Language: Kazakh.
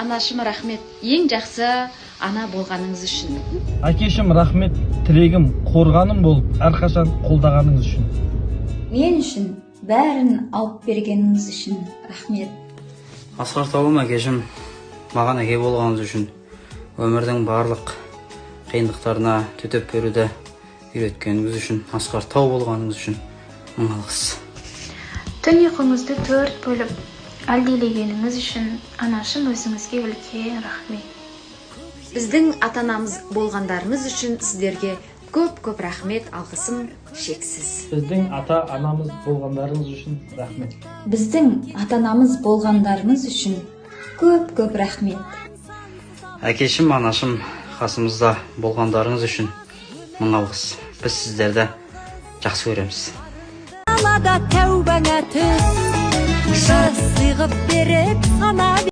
Анашым рахмет, ең жақсы ана болғаныңыз үшін. Әкешім рахмет, тілегім, қорғаным болып, әрқашан қолдағаныңыз үшін. Мен үшін бәрін алып бергеніңіз үшін рахмет. Асқар тауым әкешім, маған әке болғаныңыз үшін, өмірдің барлық қиындықтарына төтеп беруді үйреткеніңіз үшін, Асқар тау болғаныңыз үшін мың алғыс. Түн ұйқыңызды 4 бөліп әлдилегеніңіз үшін анашым өзіңізге үлкен рахмет. Біздің ата-анамыз болғандарыңыз үшін сіздерге көп рахмет, алғысым шексіз. Біздің ата-анамыз болғандарыңыз үшін рахмет. Біздің ата-анамыз болғандарыңыз үшін көп рахмет. Әкешім, анашым қасымызда болғандарыңыз үшін мың алғыс. Біз сіздерді жақсы көреміз. Алада тәубаңа түс, жас сыйғып беріп сана